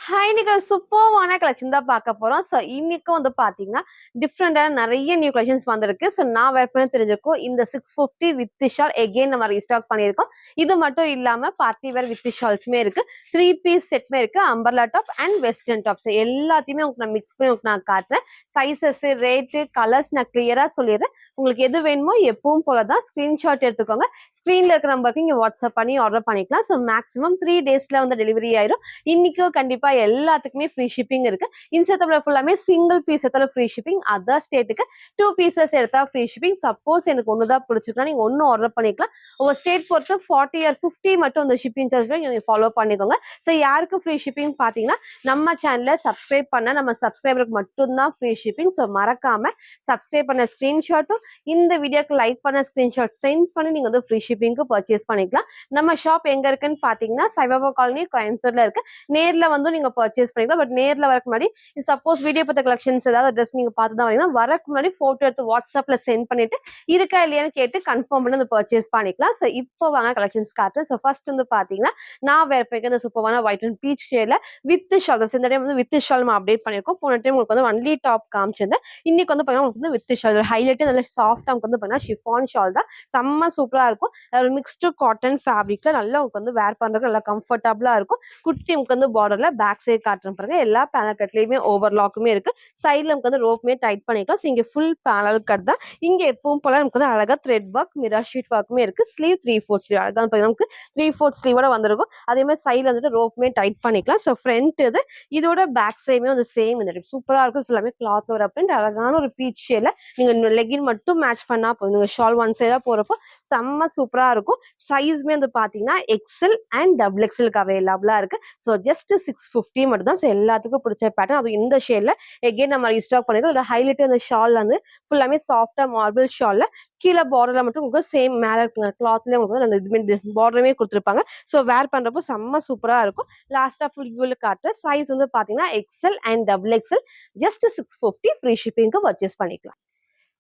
Hi! இன்னைக்கு சூப்பர்வான collection தான் பார்க்க போறோம். ஸோ இன்னைக்கும் வந்து பார்த்தீங்கன்னா, டிஃப்ரெண்டான நெறைய நியூ கலெக்ஷன்ஸ் வந்திருக்கு. ஸோ நான் வேர் பண்ண தெரிஞ்சிருக்கும். இந்த 650 வித் ஷால் எகைன் நம்ம ரீஸ்டாக் பண்ணியிருக்கோம். இது மட்டும் இல்லாம பார்ட்டி வேர் வித் ஷால்ஸுமே இருக்கு. 3 பீஸ் செட்மே இருக்கு. Umbrella top and western tops எல்லாத்தையுமே உங்களுக்கு நான் மிக்ஸ் பண்ணி உங்களுக்கு நான் காட்டுறேன். சைஸஸ், ரேட்டு, கலர்ஸ் நான் கிளியரா சொல்லிடுறேன். உங்களுக்கு எது வேணுமோ எப்பவும் போல தான் ஸ்கிரீன்ஷாட் எடுத்துக்கோங்க. ஸ்க்ரீன்ல இருக்கிற நம்பருக்கு இங்க வாட்ஸ்அப் பண்ணி ஆர்டர் பண்ணிக்கலாம். ஸோ மேக்ஸிமம் 3 டேஸ்ல வந்து டெலிவரி ஆயிரும். இன்னைக்கும் கண்டிப்பா எல்லாத்துக்குமே ஃப்ரீ ஷிப்பிங் இருக்கு. இன்ஸ்டால ஃபுல்லாமே சிங்கிள் பீஸ் எடுத்தாலும் ஃப்ரீ ஷிப்பிங். அதர் ஸ்டேட்டுக்கு 2 பீசஸ் எடுத்தா ஃப்ரீ ஷிப்பிங். சப்போஸ் எனக்கு ஒன்று தான் பிடிச்சிருக்கா நீங்க ஒன்னும் ஆர்டர் பண்ணிக்கலாம். ஒவ்வொரு ஸ்டேட் பொறுத்து 40 or 50 மட்டும் அந்த ஷிப்பிங் சார்ஜ் நீங்க ஃபாலோ பண்ணிக்கோங்க. ஸோ யாருக்கு ஃப்ரீ ஷிப்பிங் பாத்தீங்கன்னா நம்ம சேனலை சப்ஸ்கிரைப் பண்ண நம்ம சப்ஸ்கிரைபருக்கு மட்டும்தான் ஃப்ரீ ஷிப்பிங். ஸோ மறக்காம சப்ஸ்கிரைப் பண்ண ஸ்கிரீன்ஷாட்டும் இந்த வீடியோக்கு லைக் பண்ண ஸ்கிரீன்ஷாட் சென்ட் பண்ணி நீங்க வந்து ஃப்ரீ ஷிப்பிங்க்கு பர்ச்சேஸ் பண்ணிக்கலாம். நம்ம ஷாப் எங்க இருக்குன்னு பாத்தீங்கன்னா சைபாபா காலனி கோயம்புத்தூர்ல இருக்கு. நேர்ல வந்து நீங்க பர்ச்சேஸ் பண்ணிக்கலாம். பட் நேர்ல வரக்கு முன்னாடி சப்போஸ் வீடியோ பார்த்த கலெக்ஷன்ஸ் ஏதாவது ட்ரெஸ் நீங்க பார்த்து தான் வரீங்கன்னா வரக்கு முன்னாடி போட்டோ எடுத்து வாட்ஸ்அப்ல சென்ட் பண்ணிட்டு இருக்கா இல்லையான்னு கேட்டு கன்ஃபார்ம் பண்ணி வந்து பர்ச்சேஸ் பண்ணிக்கலாம். ஸோ இப்போ வாங்க கலெக்ஷன்ஸ் காட்டுறேன். ஸோ ஃபர்ஸ்ட் வந்து பாத்தீங்கன்னா நான் வேர் பண்ணிக்க இந்த சூப்பரான ஒயிட் அண்ட் பீச் ஷேட்ல வித் ஷால். இந்த டைம் வந்து வித் ஷால் நம்ம அப்டேட் பண்ணிருக்கோம். போன டைம் உங்களுக்கு வந்து ஒன்லி டாப் காமிச்சிருந்தேன். இன்னைக்கு வந்து பாத்தீங்கன்னா உங்களுக்கு வந்து வித் ஷால் ஹைலைட் நல்ல சாஃப்டா உங்களுக்கு வந்து பாத்தீங்கன்னா ஷிஃபான் ஷால் தான். செம்ம சூப்பரா இருக்கும். மிக்ஸ்டு காட்டன் ஃபேப்ரிக்ல நல்லா உங்களுக்கு வந்து வேர் பண்றதுக்கு நல்லா கம்ஃபர்டபுளா இருக்கும். குட்டி உங்களுக்கு வந்து பார்டர்ல பேக் சைடு காட்டுறேன் பாருங்க. எல்லா பேனல் கட்லயுமே ஓவர்லாக்குமே இருக்கு. சைட்ல நமக்கு வந்து ரோப்மே டைட் பண்ணிக்கலாம். ஸோ இங்க ஃபுல் பேனல் கட் தான். இங்க எப்பவும் போல நமக்கு வந்து அழகா த்ரெட் ஒர்க் மிரர் ஷீட் ஒர்க்குமே இருக்கு. ஸ்லீவ் 3/4 ஸ்லீவ் அழகா நமக்கு 3/4 ஸ்லீவோட வந்திருக்கும். அதே மாதிரி சைட்ல வந்துட்டு ரோப்மே டைட் பண்ணிக்கலாம். ஸோ ஃப்ரண்ட் இது இதோட பேக் சைடுமே வந்து சேம் இந்த சூப்பரா இருக்கும். ஃபுல்லாமே கிளாத் ஒரு பிரிண்ட் அழகான ஒரு பீச் ஷேட்ல நீங்க லெகின் மட்டும் மேட்ச் பண்ணா போதும். நீங்க ஷால் ஒன் சைடா போறப்போ செம்ம சூப்பரா இருக்கும். சைஸ்மே வந்து பாத்தீங்கன்னா எக்ஸ்எல் அண்ட் டபுள் எக்ஸ்எல்க்கு அவைலபிளா இருக்கு. ஸோ ஜஸ்ட் 650 மட்டும் தான். ஸோ எல்லாத்துக்கும் பிடிச்ச பேட்டர்ன் அது இந்த ஷேட்ல எகைன் நம்ம ரீஸ்டாக் பண்ணிருக்கோம். ஒரு ஹைலைட் அந்த ஷால் வந்து ஃபுல்லாமே சாஃப்டா மார்பிள் ஷால்ல கீழே பார்டர்ல மட்டும் உங்களுக்கு சேம் மேல கிளாத்லயே உங்களுக்கு அந்த இதுமே பார்டருமே கொடுத்துருப்பாங்க. ஸோ வேர் பண்றப்போ செம்ம சூப்பரா இருக்கும். லாஸ்டா ஃபுல் வியூல காட்டுற சைஸ் வந்து பாத்தீங்கன்னா XL and double XL just 650 free ஷிப்பிங்க்கு பர்ச்சேஸ் பண்ணிக்கலாம்.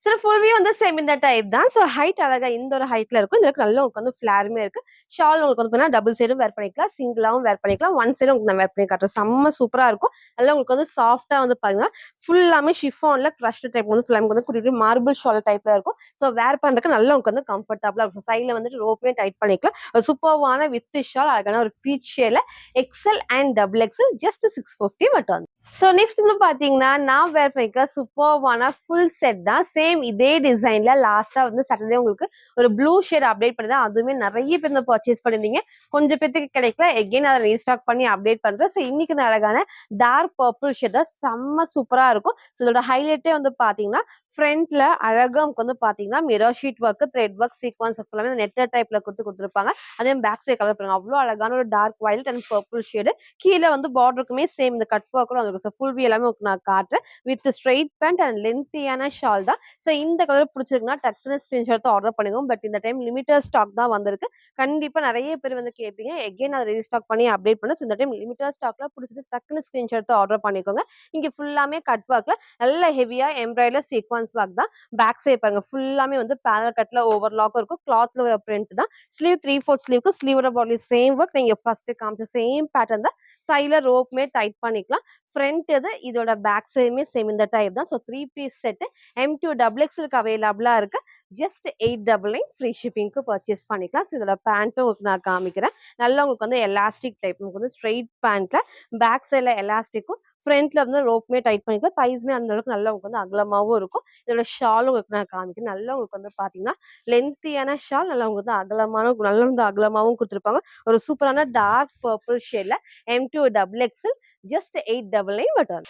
சார் ஃபுல் வியூ வந்து சேம் இந்த டைப் தான். ஸோ ஹைட் அழகா இந்த ஒரு ஹைட்ல இருக்கும். இதுக்கு நல்ல உங்களுக்கு வந்து ஃபிளாருமே இருக்கு. ஷால் உங்களுக்கு வந்து பார்த்தீங்கன்னா டபுள் சைடும் வேர் பண்ணிக்கலாம், சிங்கிளாவும் வேர் பண்ணிக்கலாம். ஒன் சைடும் உங்களுக்கு நான் வேர் பண்ணி காட்டுறேன். செம்ம சூப்பரா இருக்கும். நல்லா உங்களுக்கு வந்து சாஃப்டா வந்து பாத்தீங்கன்னா ஃபுல்லாமே ஷிஃபான்ல க்ரஷ்டு டைப் வந்து ஃபுல்லாமே வந்து குட்டி மார்பிள் ஷால் டைப்ல இருக்கும். ஸோ வேர் பண்றதுக்கு நல்லா உங்களுக்கு வந்து கம்ஃபர்டபுளா இருக்கும். சைட்ல வந்துட்டு ரோப்மே டைட் பண்ணிக்கலாம். சூப்பர்வான வித் ஷால் அழகான ஒரு பீச் ஷேட்ல XL and double XL just 650 மட்டும். ஸோ நெக்ஸ்ட் வந்து பாத்தீங்கன்னா நான் வேர் பண்ணிக்க சூப்பர்வான ஃபுல் செட் தான். சேம் இதே டிசைன்ல லாஸ்டா வந்து சாட்டர்டே உங்களுக்கு ஒரு ப்ளூ ஷேட் அப்டேட் பண்ணி தான். அதுவுமே நிறைய பேர் வந்து பர்ச்சேஸ் பண்ணிருந்தீங்க. கொஞ்சம் பேருக்கு கிடைக்கல. எகைன் அதை ரீஸ்டாக் பண்ணி அப்டேட் பண்றேன். ஸோ இன்னைக்கு இந்த அழகான டார்க் பர்பிள் ஷேட் தான் செம்ம சூப்பரா இருக்கும். ஸோ இதோட ஹைலைட்டே வந்து பாத்தீங்கன்னா ஃப்ரண்ட்ல அழகா நமக்கு வந்து பாத்தீங்கன்னா mirror sheet work, thread work, sequence எல்லாமே நெட்டர் டைப்ல கொடுத்துருப்பாங்க. அதே பேக் சைடு கலர் பண்ணுங்க. அவ்வளவு அழகான ஒரு dark violet and purple shade. கீழே வந்து பார்டருக்குமே சேம் இந்த கட் ஒர்க்கும் வந்துருக்கும். ஸோ ஃபுல் வியூ எல்லாமே உங்களுக்கு நான் காட்டுறேன். வித் ஸ்ட்ரெயிட் பேண்ட் அண்ட் லென்த்தியான ஷால் தான். ஸோ இந்த கலர் பிடிச்சிருக்குன்னா டக்குனு ஸ்கிரீன்ஷாட் ஆர்டர் பண்ணிக்கோங்க. பட் இந்த டைம் லிமிட்டட் ஸ்டாக் தான் வந்திருக்கு. கண்டிப்பா நிறைய பேர் வந்து கேட்பீங்க. எகைன் அதை ரீஸ்டாக் பண்ணி அப்டேட் பண்ண. இந்த டைம் லிமிட்டட் ஸ்டாக்ல பிடிச்சது டக்குனு ஸ்கிரீன்ஷாட் ஆர்டர் பண்ணிக்கோங்க. இங்க ஃபுல்லாமே கட் ஒர்க்ல நல்ல ஹெவியா எம்ப்ராய்டர் சீக்வன்ஸ் ஒர்க் தான். பேக் சைடு பாருங்க ஃபுல்லாமே வந்து பேனல் கட்ல ஓவர்லாக்கும் இருக்கும். கிளாத்ல ஒரு பிரிண்ட் தான். ஸ்லீவ் 3/4 ஸ்லீவ்க்கு ஸ்லீவோட பாடி சேம் ஒர்க். நீங்க ஃபர்ஸ்ட் காமிச்ச சேம் பேட்டர்ன் தான். சைட்ல ரோப்மே டைட் பண்ணிக்கலாம். ஃப்ரண்ட் இது இதோட பேக் சைடுமே சேம் இந்த டைப் தான். So 3 piece set M2 double எக்ஸ்எல்க்கு அவைலபிளா இருக்கு. ஜஸ்ட் 899 ஃப்ரீ ஷிப்பிங்க்கு பர்ச்சேஸ் பண்ணிக்கலாம். ஸோ இதோட பேண்ட்டும் உங்களுக்கு நான் காமிக்கிறேன். நல்லா உங்களுக்கு வந்து எலாஸ்டிக் டைப் உங்களுக்கு வந்து ஸ்ட்ரெயிட் பேண்ட்ல பேக் சைட்ல எலாஸ்டிக்கும் ஃப்ரண்ட்ல வந்து ரோப்மே டைட் பண்ணிக்கலாம். தைஸ்மே அந்த அளவுக்கு நல்லா உங்களுக்கு வந்து அகலமாவும் இருக்கும். இதோட ஷாலும் உங்களுக்கு நான் காமிக்கிறேன். நல்லா உங்களுக்கு வந்து பாத்தீங்கன்னா லென்த்தியான ஷால் நல்லா உங்களுக்கு வந்து அகலமான நல்லா வந்து அகலமாவும் கொடுத்துருப்பாங்க. ஒரு சூப்பரான டார்க் பர்பிள் ஷேட்ல M2 டபுள் எக்ஸ்எல் ஜஸ்ட் 899 மட்டும்.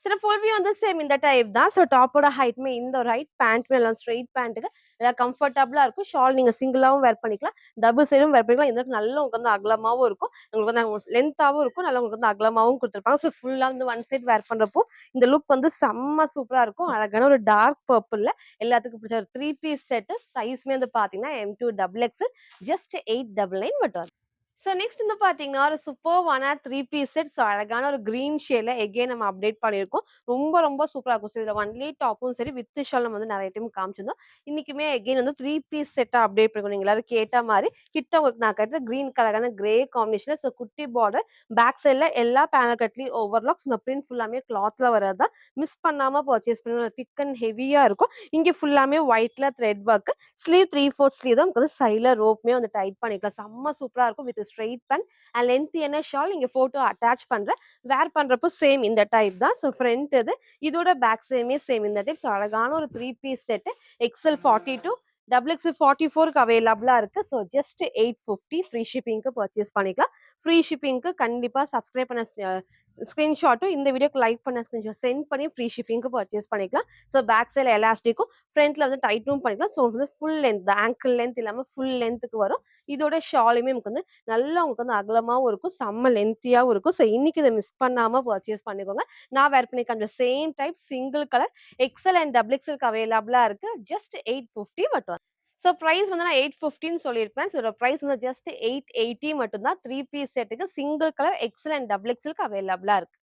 சில ஃபுல் வியூ வந்து சேம் இந்த டைப் தான். ஸோ டாப்போட ஹைட்மே இந்த ஒரு ஹைட், பேண்ட்மே எல்லாம் ஸ்ட்ரெயிட் பேண்ட்டுக்கு எல்லாம் கம்ஃபர்டபுளா இருக்கும். ஷால் நீங்க சிங்கிளாவும் வேர் பண்ணிக்கலாம், டபுள் சைடும் வேர் பண்ணிக்கலாம். இந்த நல்லா உங்களுக்கு வந்து அகலமாவும் இருக்கும். உங்களுக்கு வந்து லென்த்தாவும் இருக்கும். நல்லா உங்களுக்கு வந்து அகலமாவும் கொடுத்துருப்பாங்க. ஸோ ஃபுல்லா வந்து ஒன் சைட் வேர் பண்றப்போ இந்த லுக் வந்து செம்ம சூப்பரா இருக்கும். அழகான ஒரு டார்க் பர்பிள்ல எல்லாத்துக்கும் பிடிச்ச ஒரு 3 பீஸ் செட். சைஸ்மே வந்து பாத்தீங்கன்னா M2 டபுள் எக்ஸ்எல் ஜஸ்ட் 899 மட்டும். ஸோ நெக்ஸ்ட் வந்து பார்த்தீங்கன்னா, ஒரு சூப்பர்வான 3 பீஸ் செட். ஸோ அழகான ஒரு கிரீன் ஷேட்ல எகைன் நம்ம அப்டேட் பண்ணியிருக்கோம். ரொம்ப ரொம்ப சூப்பரா இருக்கும். ஸோ இதுல ஒன்லி டாப்பும் சரி, வித் ஷால் நம்ம வந்து நெறைய டைம் காமிச்சிருந்தோம். இன்னைக்குமே எகைன் வந்து 3 பீஸ் செட்டா அப்டேட் பண்ணிருக்கோம். நீங்க எல்லாரும் கேட்ட மாரி, கிட்ட உங்களுக்கு நான் காட்டுற கிரீன் கலரான கிரே காம்பினேஷன்ல ஸோ குட்டி பார்டர், பேக் சைட்ல எல்லா பேனல் கட்லயும் ஓவர்லாக்ஸ். இந்த பிரிண்ட் ஃபுல்லாமே கிளாத்ல வர்றது தான். மிஸ் பண்ணாம பர்ச்சேஸ் பண்ணுங்க. திக் அண்ட் ஹெவியா இருக்கும். இங்க ஃபுல்லாமே ஒயிட்ல த்ரெட் ஒர்க். ஸ்லீவ் 3/4 ஸ்லீவ் தான். நமக்கு வந்து சைட்ல ரோப்மே வந்து டைட் பண்ணிக்கலாம். செம்ம சூப்பரா இருக்கும். வித் ஸ்ட்ரெயிட் பேண்ட் அண்ட் லென்த்தியான ஷால். இங்க ஃபோட்டோ அட்டாச் பண்றேன். வேர் பண்றப்போ சேம் இந்த டைப் தான். ஸோ ஃப்ரண்ட் இது. இதோட பேக் சைடுமே சேம் இந்த டைப். ஸோ அழகான ஒரு 3 piece set. XL 42 double XL 44க்கு அவைலபிளா இருக்கு. ஸோ ஜஸ்ட் 850 ஃப்ரீ ஷிப்பிங்க்கு பர்ச்சேஸ் பண்ணிக்கலாம். ஃப்ரீ ஷிப்பிங்க்கு கண்டிப்பா சப்ஸ்கிரைப் பண்ண ஸ்கிரீன்ஷாட்டும் இந்த வீடியோக்கு லைக் பண்ண ஸ்கிரீன்ஷாட் சென்ட் பண்ணி ஃப்ரீ ஷிப்பிங்க்கு பர்ச்சேஸ் பண்ணிக்கலாம். ஸோ பேக் சைடுல எலாஸ்டிக்கும் ஃப்ரண்ட்ல வந்து டைட்டும் பண்ணிக்கலாம். ஸோ வந்து ஃபுல் லென்த் ஆங்கிள் லென்த் இல்லாம ஃபுல் லென்த்துக்கு வரும். இதோட ஷாலுமே நமக்கு வந்து நல்லா உங்களுக்கு வந்து அகலமாவும் இருக்கும். செம்ம லென்த்தியாவும் இருக்கும். ஸோ இன்னைக்கு இத மிஸ் பண்ணாம பர்ச்சேஸ் பண்ணிக்கோங்க. நான் வேர் பண்ணி காமிச்ச same type single colour XL and double எக்ஸ்எல்க்கு அவைலபிளா இருக்கு. ஜஸ்ட் 850 மட்டும். ஸோ பிரைஸ் வந்து நான் 850ன்னு சொல்லியிருப்பேன். ஸோ இதோட பிரைஸ் வந்து ஜஸ்ட் 880 மட்டும் தான். 3 பீஸ் செட்டுக்கு single colour XL and double எக்ஸ்எல்க்கு அவைலபிளா இருக்கு.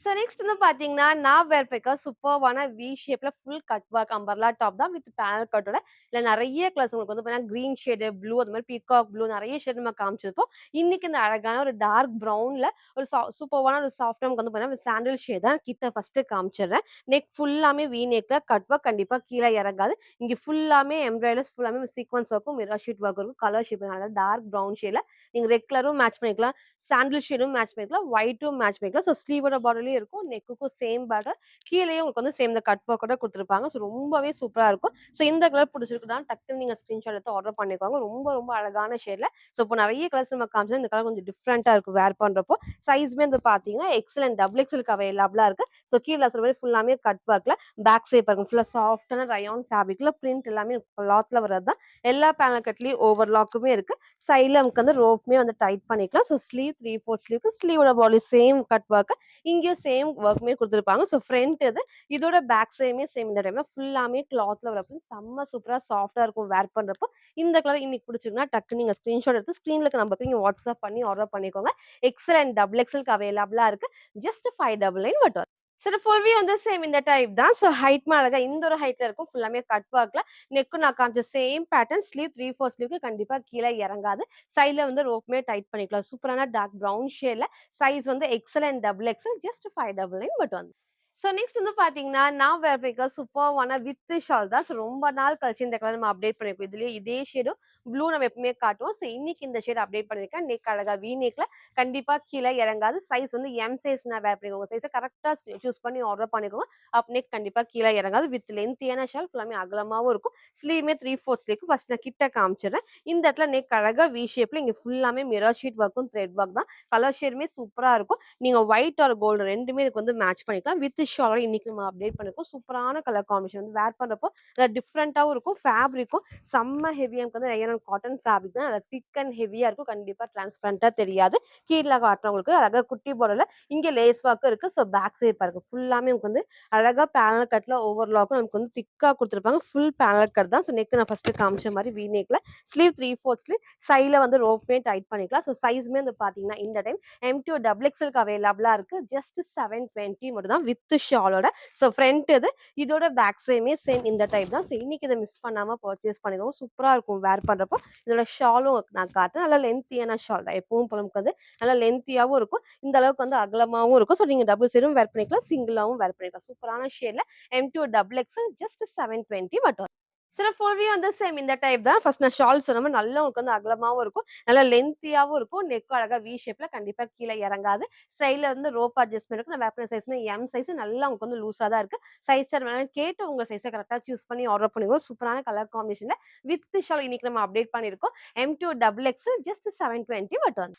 ஸோ நெக்ஸ்ட் வந்து பார்த்தீங்கன்னா, நான் வேர் பண்ணிருக்க சூப்பர்வான வி ஷேப்ல full cut work umbrella top தான் வித் பேனல் கட்டோட. இதுல நெறைய கலர்ஸ் உங்களுக்கு வந்து பார்த்தீங்கன்னா, கிரீன் ஷேடு, ப்ளூ அது மாரி பீகாக் ப்ளூ நெறைய ஷேட் நம்ம காமிச்சிருப்போம். இன்னைக்கு இந்த அழகான ஒரு டார்க் ப்ரவுன்ல ஒரு சூப்பர்வான ஒரு சாஃப்ட்டா நமக்கு வந்து பார்த்தீங்கன்னா, சாண்டில் ஷேட் தான் கிட்ட ஃபர்ஸ்ட்டு காமிச்சிடுறேன். நெக் ஃபுல்லாமே வி நெக்ல கட் ஒர்க் கண்டிப்பா கீழ இறங்காது. இங்க ஃபுல்லாமே எம்ப்ராய்டரிஸ் ஃபுல்லாமே சீக்வென்ஸ் ஒர்க்கும், மிரர் ஷீட் ஒர்க் இருக்கும். கலர் ஷேப் நல்லா டார்க் ப்ரவுன் ஷேட்ல நீங்க ரெட் கலரும் மேட்ச் பண்ணிக்கலாம். சாண்டில் ஷேடும் மேட்ச் பண்ணிக்கலாம். ஒயிட்டும் மேட்ச் பண்ணிக்கலாம். ஸோ ஸ்லீவோட பார்டர்லயும் இருக்கும். நெக்குக்கும் சேம் பார்டர். கீழயும் உங்களுக்கு வந்து சேம் இந்த கட் ஒர்க்கோட குடுத்துருப்பாங்க. ஸோ ரொம்பவே சூப்பரா இருக்கும். ஸோ இந்த கலர் பிடிச்சிருக்குன்னா டக்குனு நீங்க ஸ்கிரீன்ஷாட் எடுத்து ஆர்டர் பண்ணிக்கோங்க. ரொம்ப ரொம்ப அழகான ஷேட்ல. ஸோ இப்போ நெறைய கலர்ஸ் நம்ம காமிச்சா இந்த கலர் கொஞ்சம் டிஃப்ரெண்ட்டா இருக்கும் வேர் பண்றப்போ. சைஸ்மே வந்து பார்த்தீங்கன்னா, எக்ஸ்எல் அண்ட் டபுள் எக்ஸ்எல்க்கு அவைலபிளா இருக்கு. ஸோ கீழ சொல்ற மாரி ஃபுல்லாமே கட் ஒர்க்ல பேக் சைட் பாருங்க. ஃபுல்லா சாஃப்ட்டான ரயான் ஃபேப்ரிக்ல பிரிண்ட் எல்லாமே கிளாத்ல வர்றது தான். எல்லா பேனல் கட்லயும் ஓவர்லாக்குமே இருக்கு. சைட்ல நமக்கு வந்து ரோப்மே வந்து டைட் பண்ணிக்கலாம். ஸோ ஸ்லீவ் 3/4 ஸ்லீவ்க்கு ஸ்லீவோட பாடி சேம் கட் ஒர்க். இங்கேயும் சேம் ஒர்க்மே குடுத்துருப்பாங்க. ஸோ ஃப்ரண்ட் இது. இதோட பேக் சைடுமே சேம் இந்த டைம்ல ஃபுல்லாமே கிளாத்ல வரப்போ செம்ம சூப்பரா சாஃப்ட்டா இருக்கும் வேர் பண்றப்போ. இந்த கலர் இன்னைக்கு பிடிச்சிருக்குன்னா டக்குனு நீங்க ஸ்கிரீன்ஷாட் எடுத்து ஸ்க்ரீன்ல இருக்க நம்பருக்கு நீங்க வாட்ஸ்அப் பண்ணி ஆர்டர் பண்ணிக்கோங்க. எக்ஸ்எல் அண்ட் டபுள் எக்ஸ்எல்க்கு அவைலபிளா இருக்கு. ஜஸ்ட் 599 மட்டும். சோ ஃபுல் வியூ வந்து சேம் இந்த டைப் தான். ஸோ ஹைட்மே அழகா இந்த ஒரு ஹைட்ல இருக்கும். ஃபுல்லாமே கட் ஒர்க்ல. நெக்கும் நான் காமிச்ச சேம் பேட்டர்ன். ஸ்லீவ் 3/4 ஸ்லீவ்க்கு கண்டிப்பா கீழ இறங்காது. சைட்ல வந்து ரோப்மே டைட் பண்ணிக்கலாம். சூப்பரான டார்க் பிரவுன் ஷேட்ல சைஸ் வந்து XL and double XL just 599 மட்டும் வந்து. ஸோ நெக்ஸ்ட் வந்து பார்த்தீங்கன்னா, நான் வேர் பண்ணிருக்க சூப்பர்வான வித் ஷால் தான். ஸோ ரொம்ப நாள் கழிச்சு இந்த கலர் நம்ம அப்டேட் பண்ணியிருக்கோம். இதுலயே இதே ஷேடும் ப்ளூ நம்ம எப்பவுமே காட்டுவோம். ஸோ இன்னைக்கு இந்த ஷேட் அப்டேட் பண்ணியிருக்கேன். நெக் அழகா வி நெக்ல கண்டிப்பா கீழ இறங்காது. சைஸ் வந்து எம் சைஸ் நான் வேர் பண்ணிக்கோங்க. சைஸ கரெக்ட்டா சூஸ் பண்ணி ஆர்டர் பண்ணிக்கோங்க. நெக் கண்டிப்பா கீழ இறங்காது. வித் லென்த்தியான ஷால் ஃபுல்லாமே அகலமாவும் இருக்கும். ஸ்லீவ்மே 3/4 ஸ்லீவ்க்கு ஃபர்ஸ்ட் நான் கிட்ட காமிச்சிடுறேன். இந்த இடத்துல நெக் அழகா வி ஷேப்ல இங்க ஃபுல்லாமே மிரர் ஷீட் ஒர்க்கும் த்ரெட் ஒர்க் தான். கலர் ஷேடுமே சூப்பரா இருக்கும். நீங்க ஒயிட் ஆர் கோல்டு 2மே இதுக்கு வந்து மேட்ச் பண்ணிக்கலாம். வித் ஷாலோட இன்னைக்கு நம்ம அப்டேட் பண்ணிருக்கோம். சூப்பரான கலர் காம்பினேஷன் வந்து வேர் பண்றப்போ டிஃப்ரெண்ட்டாவும் இருக்கும். ஃபேப்ரிக்கும் செம்ம ஹெவியா நமக்கு வந்து ரயான் காட்டன் ஃபேப்ரிக் தான். நல்லா திக் அண்ட் ஹெவியா இருக்கும். கண்டிப்பா டிரான்ஸ்பரண்டா தெரியாது. கீழ காட்டுறவங்களுக்கு அழகா குட்டி பார்டர்ல இங்க லேஸ் ஒர்க்கும் இருக்கு. ஸோ பேக் சைடு பாருங்க. ஃபுல்லாமே நமக்கு வந்து அழகா பேனல் கட்ல ஓவர்லாக்கும் நமக்கு வந்து திக்கா குடுத்துருப்பாங்க. ஃபுல் பேனல் கட் தான். ஸோ நெக் நான் ஃபர்ஸ்ட் காமிச்ச மாரி வி நெக்ல ஸ்லீவ் 3/4 ஸ்லீவ் சைட்ல வந்து ரோப்மே டைட் பண்ணிக்கலாம். ஸோ சைஸ்மே வந்து பாத்தீங்கன்னா இந்த டைம் M2 டபுள் எக்ஸ்எல்க்கு அவைலபிளா இருக்கு. ஜஸ்ட் 720 மட்டும் தான் வித் ஷாலோட. ஸோ ஃப்ரண்ட் இது. இதோட பேக் சைடுமே சேம் இந்த டைப் தான். ஸோ இன்னைக்கு இத மிஸ் பண்ணாம பர்ச்சேஸ் பண்ணிக்கோங்க. சூப்பரா இருக்கும் வேர் பண்றப்போ. இதோட ஷாலும் நான் காட்டுறேன். நல்லா லென்த்தியான ஷால் தான். எப்பவும் போல நமக்கு வந்து நல்லா லென்த்தியாவும் இருக்கும். இந்த அளவுக்கு வந்து அகலமாவும் இருக்கும். ஸோ நீங்க டபுள் சைடும் வேர் பண்ணிக்கலாம். சிங்கிளாவும் வேர் பண்ணிக்கலாம். சூப்பரான ஷேட்ல M2 டபுள் எக்ஸ்எல் ஜஸ்ட் 720 மட்டும். சில ஃபுல்வியே வந்து சேம் இந்த டைப் தான். ஃபர்ஸ்ட் நான் ஷால் சொன்ன மாரி நல்லா உங்களுக்கு வந்து அகலமாவும் இருக்கும். நல்லா லென்த்தியாவும் இருக்கும். நெக்கும் அழகா வி ஷேப்ல கண்டிப்பா கீழ இறங்காது. சைட்ல வந்து ரோப் அட்ஜஸ்ட்மென்ட் இருக்கும். நான் வேர் பண்ண சைஸ்மே எம் சைஸ் நல்லா உங்களுக்கு வந்து லூஸா தான் இருக்கு. சைஸ் சார்ட் வேணா கேட்டு உங்க சைஸ கரெக்ட்டா சூஸ் பண்ணி ஆர்டர் பண்ணிக்கோங்க. சூப்பரான கலர் காம்பினேஷன்ல வித் ஷால் இன்னைக்கு நம்ம அப்டேட் பண்ணியிருக்கோம். M2 டபுள் எக்ஸ்எல் ஜஸ்ட் 720 மட்டும்.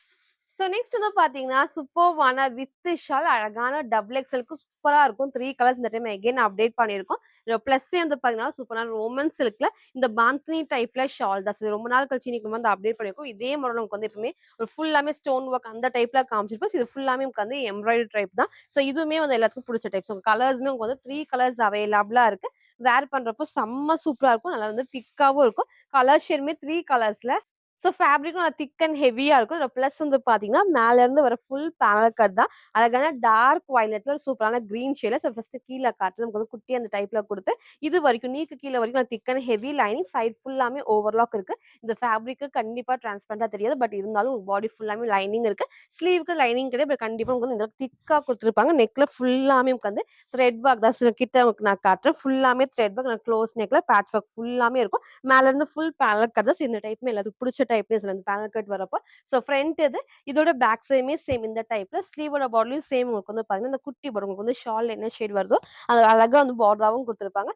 ஸோ நெக்ஸ்ட் வந்து பார்த்தீங்கன்னா, சூப்பர்வான வித் ஷால் அழகான டபுள் எக்ஸ்எல்க்கு சூப்பரா இருக்கும். 3 கலர்ஸ் இந்த டைம் அகைன் அப்டேட் பண்ணியிருக்கோம். இதுல பிளஸ்ஸே வந்து பார்த்தீங்கன்னா, சூப்பரான ரோமன் சில்க்ல இந்த பாந்தினி டைப்ல ஷால் தான். ஸோ ரொம்ப நாள் கழிச்சு இன்னைக்கு நம்ம வந்து அப்டேட் பண்ணியிருக்கோம். இதே மாடல் நமக்கு வந்து எப்பவுமே ஒரு ஃபுல்லாமே ஸ்டோன் ஒர்க் அந்த டைப்ல காமிச்சிருப்போம். இது ஃபுல்லாமே நமக்கு வந்து எம்ப்ராய்டரி டைப் தான். ஸோ இதுவுமே வந்து எல்லாத்துக்கும் புடிச்ச டைப். ஸோ கலர்ஸ்மே உங்களுக்கு வந்து 3 கலர்ஸ் அவைலபிளா இருக்கு. வேர் பண்றப்போ செம்ம சூப்பரா இருக்கும். நல்லா வந்து திக்காவும் இருக்கும். கலர் ஷேடுமே 3 கலர்ஸ்ல ஸோ ஃபேப்ரிக்கும் நல்லா திக் அண்ட் ஹெவியா இருக்கும். இதுல பிளஸ் வந்து பாத்தீங்கன்னா, மேல இருந்து வர ஃபுல் பேனல் கட் தான். அழகான டார்க் வயலட்ல ஒரு சூப்பரான கிரீன் ஷேட்ல. ஸோ ஃபர்ஸ்ட் கீழ காட்டுறேன். நமக்கு வந்து குட்டியா அந்த டைப்ல குடுத்து, இது வரைக்கும் நீக்கு கீழ வரைக்கும் திக் அண்ட் ஹெவி லைனிங். சைடு ஃபுல்லாமே ஓவர்லாக் இருக்கு. இந்த ஃபேப்ரிக் கண்டிப்பா டிரான்ஸ்பரண்டா தெரியாது. பட் இருந்தாலும் பாடி ஃபுல்லாமே லைனிங் இருக்கு. ஸ்லீவ்க்கு லைனிங் கிடையாது. பட் கண்டிப்பா உங்களுக்கு வந்து இந்த திக்கா குடுத்துருப்பாங்க. நெக்ல ஃபுல்லாமே உட்காந்து த்ரெட் ஒர்க் தான். கிட்ட உங்களுக்கு நான் காட்டுறேன். ஃபுல்லாமே த்ரெட் ஒர்க். க்ளோஸ் நெக்ல பேட்ச் ஒர்க் ஃபுல்லாமே இருக்கும். மேல இருந்து ஃபுல் பேனல் கட் தான். ஸோ இந்த டைப்மே எல்லாத்துக்கும் புடிச்ச டைப்னே சொல்லலாம். இந்த பேனல் கட் வரப்போ. ஸோ ஃப்ரண்ட் இது. இதோட பேக் சைடுமே சேம் இந்த டைப்ல. ஸ்லீவோட பார்டர்லயும் சேம் உங்களுக்கு வந்து பாத்தீங்கன்னா, இந்த குட்டி பார்டர் உங்களுக்கு வந்து ஷால்ல என்ன ஷேட் வருதோ, அது அழகா வந்து பார்டராவும் குடுத்துருப்பாங்க.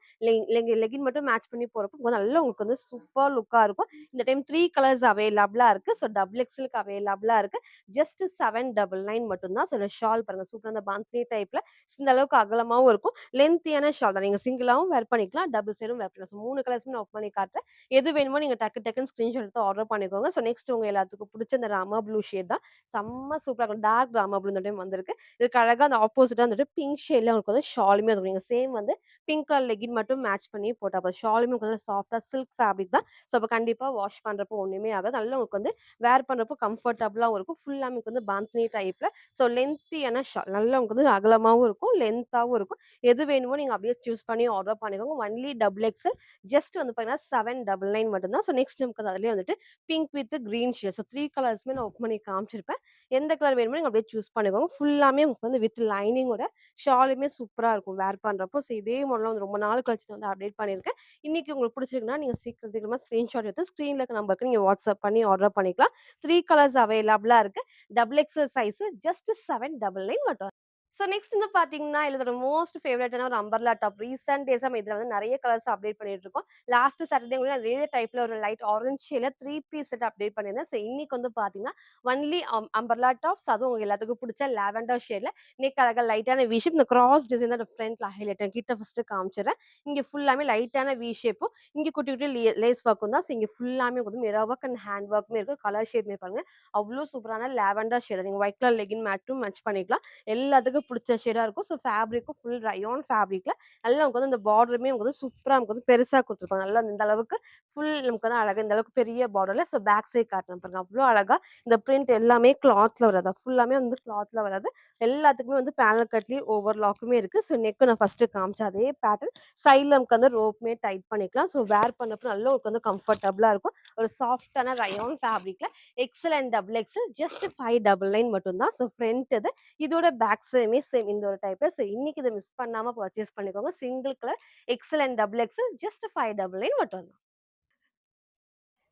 லெகின் மட்டும் மேட்ச் பண்ணி போறப்போ நல்லா உங்களுக்கு வந்து சூப்பர் லுக்கா இருக்கும். இந்த டைம் 3 கலர்ஸ் அவைலபிளா இருக்கு. ஸோ டபுள் எக்ஸ்எல்க்கு அவைலபிளா இருக்கு. ஜஸ்ட் 799 மட்டும் தான். ஸோ இந்த ஷால் பாருங்க. சூப்பரா அந்த பான்ஸ்னி டைப்ல இந்த அளவுக்கு அகலமாவும் இருக்கும். லென்த்தியான ஷால் தான். நீங்க சிங்கிளாவும் வேர் பண்ணிக்கலாம். டபுள் சைடும் வேர் பண்ணிக்கலாம். ஸோ 3 கலர்ஸ்மே நான் ஓப்பன் பண்ணி காட்டுறேன். எது வேணுமோ நீங்க டக்கு டக்குன்னு ஸ்கிரீன்ஷாட் எடுத்து ஆர்டர் பண்ணிக்கோங்க. ஸோ நெக்ஸ்ட் உங்க எல்லாத்துக்கும் புடிச்ச இந்த ராமா ப்ளூ ஷேட் தான். செம்ம சூப்பரா இருக்கும். டார்க் ராமா ப்ளூ இந்த டைம் வந்திருக்கு. இதுக்கு அழகா அந்த ஆப்போசிட்டா வந்துட்டு பிங்க் ஷேட்ல உங்களுக்கு வந்து ஷாலுமே இருக்கும். நீங்க சேம் வந்து பிங்க் கலர் லெகின் மட்டும் மேட்ச் பண்ணி போட்டா போதும். ஷாலுமே உங்களுக்கு வந்து சாஃப்ட்டா சில்க் ஃபேப்ரிக் தான். ஸோ அப்ப கண்டிப்பா வாஷ் பண்றப்போ ஒண்ணுமே ஆகாது. நல்லா உங்களுக்கு வந்து வேர் பண்றப்போ கம்ஃபர்டபுளாவும் இருக்கும். ஃபுல்லாமே உங்களுக்கு வந்து பான்த்னி டைப்ல. ஸோ லென்த்தியான ஷால். நல்லா உங்களுக்கு வந்து அகலமாவும் இருக்கும். லென்த்தாவும் இருக்கும். எது வேணுமோ நீங்க அப்படியே சூஸ் பண்ணி ஆர்டர் பண்ணிக்கோங்க. Only double XL. ஜஸ்ட் வந்து பார்த்தீங்கன்னா 799 மட்டும் தான். ஸோ நெக்ஸ்ட் நமக்கு அதிலேயே வந்துட்டு pink with green shade. So 3 கலர்ஸ்மே நான் ஓப்பன் பண்ணி காமிச்சிருப்பேன். எந்த கலர் வேணுமோ நீங்க அப்படியே சூஸ் பண்ணிக்கோங்க. ஃபுல்லாமே உங்களுக்கு வந்து வித் லைனிங்கோட ஷாலுமே சூப்பரா இருக்கும் வேர் பண்றப்போ. ஸோ இதே மாடல்லாம் வந்து ரொம்ப நாள் கழிச்சு நான் வந்து அப்டேட் பண்ணியிருக்கேன். இன்னைக்கு உங்களுக்கு பிடிச்சிருக்குன்னா, நீங்க சீக்கிரம் சீக்கிரமா ஸ்கிரீன்ஷாட் எடுத்து ஸ்க்ரீன்ல இருக்க நம்பருக்கு நீங்க வாட்ஸ்அப் பண்ணி ஆர்டர் பண்ணிக்கலாம். 3 கலர்ஸ் அவைலபிளா இருக்கு. டபுள் எக்ஸ்எல் சைஸ் ஜஸ்ட் 799 மட்டும். ஸோ நெக்ஸ்ட் வந்து பார்த்தீங்கன்னா, இதோட மோஸ்ட் ஃபேவரைட்டான ஒரு அம்பர்லா டாப். ரீசென்ட் டேஸா நம்ம இதுல வந்து நெறைய கலர்ஸ் அப்டேட் பண்ணிட்டு இருக்கோம். லாஸ்ட் சாட்டர்டே கூட அதே டைப்ல ஒரு லைட் ஆரஞ்ச் ஷேட்ல 3 பீஸ் செட் அப்டேட் பண்ணியிருந்தேன். ஸோ இன்னைக்கு வந்து பார்த்தீங்கன்னா, ஒன்லி அம்பர்லா டாப்ஸ். அதுவும் உங்க எல்லாத்துக்கும் பிடிச்ச லாவெண்டர் ஷேட்ல நெக் அழகா லைட்டான வி ஷேப். இந்த கிராஸ் டிசைன் தான் ஃப்ரண்ட்ல ஹைலைட். கிட்ட ஃபர்ஸ்ட் காமிச்சுறேன். இங்க ஃபுல்லாமே லைட்டான வி ஷேப்பும், இங்க குட்டி குட்டி லேஸ் ஒர்க்கும் தான். ஸோ இங்க ஃபுல்லாமே வந்து மிரர் ஒர்க் அண்ட் ஹேண்ட் ஒர்க்குமே இருக்கு. கலர் ஷேட்மே பாருங்க. அவ்ளோ சூப்பரான லாவெண்டர் ஷேட். நீங்க ஒயிட் கலர் லெகின் மேட்டும் மேட்ச் பண்ணிக்கலாம். எல்லாத்துக்கும் புடிச்ச ஷேடா இருக்கும். ஸோ ஃபேப்ரிக்கும் ஃபுல் ரயான் ஃபேப்ரிக்ல நல்லா நமக்கு வந்து இந்த பார்டருமே நமக்கு வந்து சூப்பரா நமக்கு வந்து பெருசா குடுத்துருப்பாங்க. நல்லா இந்த அளவுக்கு ஃபுல் நமக்கு வந்து அழகா இந்த அளவுக்கு பெரிய பார்டர்ல. ஸோ பேக் சைட் காட்டுறேன் பாருங்க. அவ்ளோ அழகா இந்த பிரிண்ட் எல்லாமே கிளாத்ல வராது. ஃபுல்லாமே வந்து கிளாத்ல வராது. எல்லாத்துக்குமே வந்து பேனல் கட்லயும் ஓவர்லாக்குமே இருக்கு. ஸோ நெக் நான் ஃபர்ஸ்ட் காமிச்ச அதே பேட்டர்ன் சைட்ல நமக்கு வந்து ரோப்மே டைட் பண்ணிக்கலாம். ஸோ வேர் பண்ணப்போ நல்லா உங்களுக்கு வந்து கம்ஃபர்டபுளா இருக்கும். ஒரு சாஃப்ட்டான ரயான் ஃபேப்ரிக்ல XL and double XL just 599 மட்டும் தான். ஸோ ஃப்ரண்ட் இது. இதோட பேக் சைடுமே சேம் இந்த ஒரு டைப்ல. ஸோ இன்னைக்கு இத மிஸ் பண்ணாம பர்ச்சேஸ் பண்ணிக்கோங்க. Single colour XL and double XL just 599 மட்டும் தான்.